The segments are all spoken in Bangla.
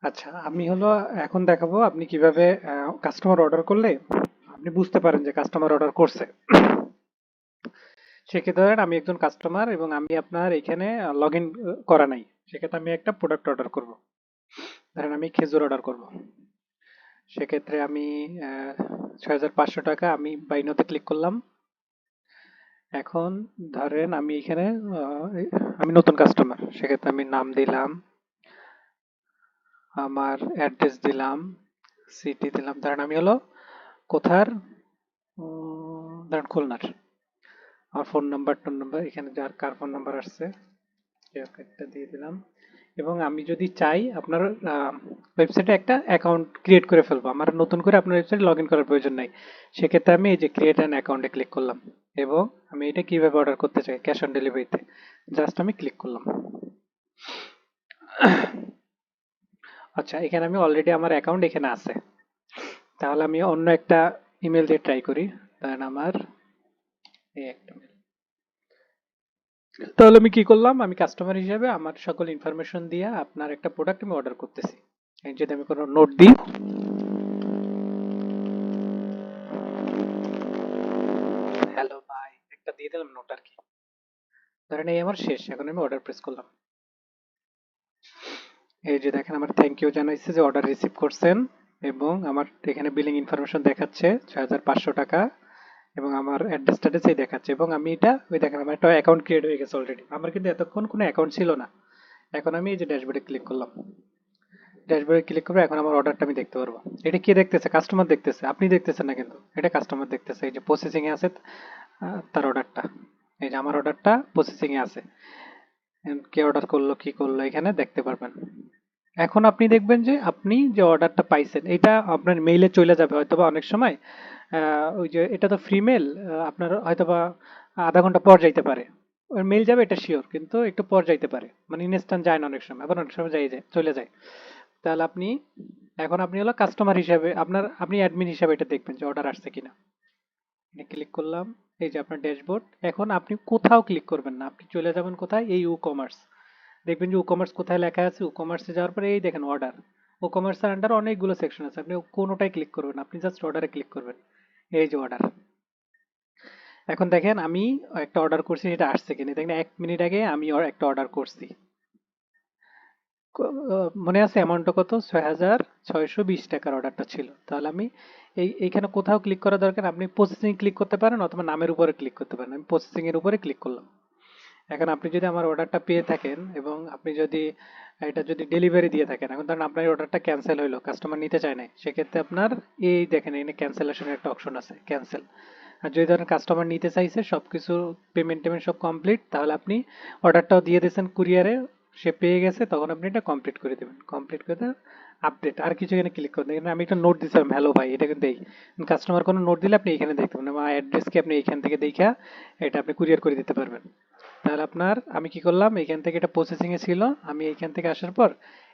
আচ্ছা, আমি হলো এখন দেখাবো আপনি কিভাবে কাস্টমার অর্ডার করলে আপনি বুঝতে পারেন যে কাস্টমার অর্ডার করছে। সেক্ষেত্রে ধরেন আমি একজন কাস্টমার এবং আমি আপনার এখানে লগ ইন করা নাই। সেক্ষেত্রে আমি একটা প্রোডাক্ট অর্ডার করব। ধরেন আমি খেজুর অর্ডার করব। সেক্ষেত্রে আমি 6,500 টাকা আমি বাই নাওতে ক্লিক করলাম। এখন ধরেন আমি এখানে আমি নতুন কাস্টমার, সেক্ষেত্রে আমি নাম দিলাম, আমার অ্যাড্রেস দিলাম, সিটি দিলাম। ধরেন আমি হলো কোথার, ধরেন খুলনার। আমার ফোন নাম্বার টোন নাম্বার এখানে যার কার ফোন নাম্বার আসছে একটা দিয়ে দিলাম। এবং আমি যদি চাই আপনার ওয়েবসাইটে একটা অ্যাকাউন্ট ক্রিয়েট করে ফেলবো, আমার নতুন করে আপনার ওয়েবসাইটে লগ ইন করার প্রয়োজন নাই। সেক্ষেত্রে আমি এই যে ক্রিয়েট অ্যান অ্যাকাউন্টে ক্লিক করলাম এবং আমি এটা কিভাবে অর্ডার করতে চাই ক্যাশ অন ডেলিভারিতে জাস্ট আমি ক্লিক করলাম। আচ্ছা, এখানে আমি অলরেডি আমার অ্যাকাউন্ট এখানে আছে। তাহলে আমি অন্য একটা ইমেল দিয়ে ট্রাই করি। ধরেন আমার এই একটা mail। তাহলে আমি কি করলাম, আমি কাস্টমার হিসেবে আমার সকল ইনফরমেশন দিয়ে আপনার একটা প্রোডাক্ট আমি অর্ডার করতেছি। এই যদি আমি কোনো নোট দিই, হ্যালো ভাই একটা দিয়ে দিলাম নোট আর কি। ধরেন এই আমার শেষ, এখন আমি অর্ডার প্রেস করলাম। এই যে দেখেন আমার থ্যাংক ইউ জানাইছে যে অর্ডার রিসিভ করছেন এবং আমার এখানে বিলিং ইনফরমেশন দেখাচ্ছে 6,500 টাকা এবং আমার অ্যাড্রেস ট্যাড্রেসই দেখাচ্ছে এবং আমি এটা ওই দেখেন আমার একটা অ্যাকাউন্ট ক্রিয়েট হয়ে গেছে অলরেডি। আমার কিন্তু এতক্ষণ কোনো অ্যাকাউন্ট ছিল না। এখন আমি এই যে ড্যাশবোর্ডে ক্লিক করলাম, ড্যাশবোর্ডে ক্লিক করবো, এখন আমার অর্ডারটা আমি দেখতে পারবো। এটা কে দেখতেছে? কাস্টমার দেখতেছে, আপনি দেখতেছেন না কিন্তু, এটা কাস্টমার দেখতেছে। এই যে প্রসেসিং এ আছে তার অর্ডারটা, এই যে আমার অর্ডারটা প্রসেসিং এ আছে। কে অর্ডার করলো কি করলো এখানে দেখতে পারবেন। এখন আপনি দেখবেন যে আপনি যে অর্ডারটা পাইছেন এটা আপনার মেইলে চলে যাবে হয়তোবা অনেক সময়। ওই যে এটা তো ফ্রি মেল, আপনার হয়তোবা আধা ঘন্টা পর যাইতে পারে। মেইল যাবে এটা শিওর, কিন্তু একটু পর যাইতে পারে, মানে ইনস্ট্যান্ট যায় না অনেক সময়, আবার অনেক সময় যায় চলে যায়। তাহলে আপনি এখন আপনি হলো কাস্টমার হিসাবে আপনি অ্যাডমিন হিসাবে এটা দেখবেন যে অর্ডার আসছে কিনা। এটা ক্লিক করলাম, এই যে আপনার ড্যাশবোর্ড। এখন আপনি কোথাও ক্লিক করবেন না, আপনি চলে যাবেন কোথায়, এই ই কমার্স। দেখবেন যে ই কমার্স কোথায় লেখা আছে, ই কমার্সে যাওয়ার পরে এই দেখেন অর্ডার। ই কমার্সের আন্ডার অনেকগুলো সেকশন আছে, আপনি কোনোটাই ক্লিক করবেন না, আপনি জাস্ট অর্ডারে ক্লিক করবেন। এই যে অর্ডার। এখন দেখেন আমি একটা অর্ডার করছি, এটা আসছে কিনা দেখেন। 1 মিনিট আগে আমি একটা অর্ডার করছি। মনে আছে অ্যামাউন্টটা কত? 6,620 টাকার অর্ডারটা ছিল। তাহলে আমি এইখানে কোথাও ক্লিক করা দরকার, আপনি প্রসেসিং ক্লিক করতে পারেন অথবা নামের উপরে ক্লিক করতে পারেন। আমি প্রসেসিং এর উপরে ক্লিক করলাম। এখন আপনি যদি আমার অর্ডারটা পেয়ে থাকেন এবং আপনি যদি এটা যদি ডেলিভারি দিয়ে থাকেন, এখন ধরেন আপনার অর্ডারটা ক্যান্সেল হইলো, কাস্টমার নিতে চায় না, সেক্ষেত্রে আপনার এই দেখেন এখানে ক্যান্সেলেশনের একটা অপশন আছে, ক্যান্সেল। আর যদি ধরেন কাস্টমার নিতে চাইছে, সবকিছু পেমেন্ট টেমেন্ট সব কমপ্লিট, তাহলে আপনি অর্ডারটাও দিয়ে দিয়েছেন কুরিয়ারে, সে পেয়ে গেছে, তখন আপনি এটা কমপ্লিট করে দেবেন। কমপ্লিট করে দেন আপডেট আর কিছু এখানে ক্লিক করুন। এখানে আমি একটা নোট দিয়েছিলাম হ্যালো ভাই, এটা কিন্তু এই কাস্টমার কোনো নোট দিলে আপনি এখানে দেখতে পাবেন, আমার অ্যাড্রেস কি আপনি এইখান থেকে দেখা এটা আপনি কুরিয়ার করে দিতে পারবেন। তাহলে আপনার আমি কি করলাম, এখান থেকে এটা প্রসেসিং এ ছিল, আমি এইখান থেকে আসার পর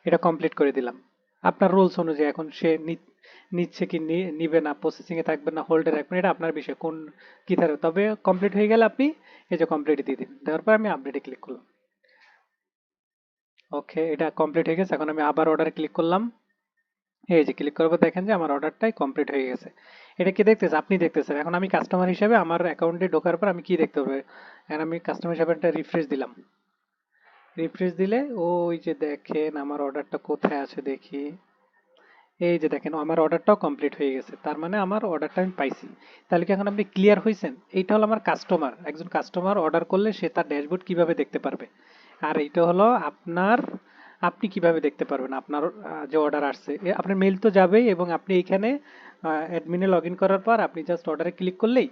এটা কমপ্লিট করে দিলাম। আপনার রুলস অনুযায়ী এখন সে নিচ্ছে কি নিবে না, প্রসেসিং এ থাকবে না হোল্ডে রাখবেন, এটা আপনার বিষয় কোন কি থাকবে। তবে কমপ্লিট হয়ে গেলে আপনি এই যে কমপ্লিট দিয়ে দিন, দেওয়ার পর আমি আপডেটে ক্লিক করলাম। ওকে, এটা কমপ্লিট হয়ে গেছে। এখন আমি আবার অর্ডারে ক্লিক করলাম। এই যে ক্লিক করার পর দেখেন যে আমার অর্ডারটাই কমপ্লিট হয়ে গেছে। এটা কি দেখতেছে? আপনি দেখতেছেন। এখন আমি কাস্টমার হিসেবে আমার অ্যাকাউন্টে ঢোকার পর আমি কি দেখতে পারবো? এখন আমি কাস্টমার হিসেবে একটা রিফ্রেশ দিলাম। রিফ্রেশ দিলে ওই যে দেখেন আমার অর্ডারটা কোথায় আছে দেখি। এই যে দেখেন আমার অর্ডারটাও কমপ্লিট হয়ে গেছে, তার মানে আমার অর্ডারটা আমি পাইছি। তাহলে কি এখন আপনি ক্লিয়ার হয়েছেন? এইটা হলো আমার কাস্টমার, একজন কাস্টমার অর্ডার করলে সে তার ড্যাশবোর্ড কিভাবে দেখতে পারবে। আর এইটা হলো আপনার, আপনি কিভাবে দেখতে পারবেন আপনার যে অর্ডার আসছে। আপনার মেইল তো যাবেই এবং আপনি এইখানে অ্যাডমিনে লগ ইন করার পর আপনি জাস্ট অর্ডারে ক্লিক করলেই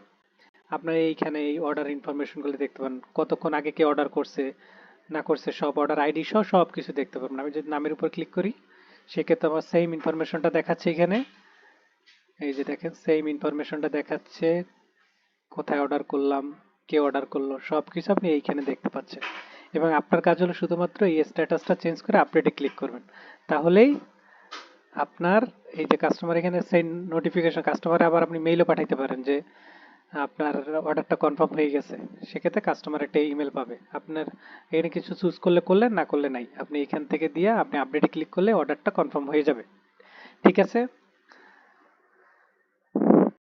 আপনার এইখানে এই অর্ডার ইনফরমেশনগুলো দেখতে পান, কতক্ষণ আগে কে অর্ডার করছে না করছে, সব অর্ডার আইডি সহ সব কিছু দেখতে পাবেন। আমি যদি নামের উপর ক্লিক করি, সেক্ষেত্রে আমার সেম ইনফরমেশনটা দেখাচ্ছে এখানে। এই যে দেখেন সেম ইনফরমেশনটা দেখাচ্ছে, কোথায় অর্ডার করলাম, কে অর্ডার করলো, সব কিছু আপনি এইখানে দেখতে পাচ্ছেন। এবং আপনার কাজ হলো শুধুমাত্র এই স্ট্যাটাসটা চেঞ্জ করে আপডেটে ক্লিক করবেন। তাহলেই আপনার এই যে কাস্টমার এখানে সেন্ড নোটিফিকেশন, কাস্টমারে আবার আপনি মেইলও পাঠাইতে পারেন যে আপনার অর্ডারটা কনফার্ম হয়ে গেছে, সেক্ষেত্রে কাস্টমার একটা ইমেল পাবে। আপনার এখানে কিছু চুজ করলে করলেন, না করলে নাই। আপনি এখান থেকে দিয়ে আপনি আপডেটে ক্লিক করলে অর্ডারটা কনফার্ম হয়ে যাবে। ঠিক আছে?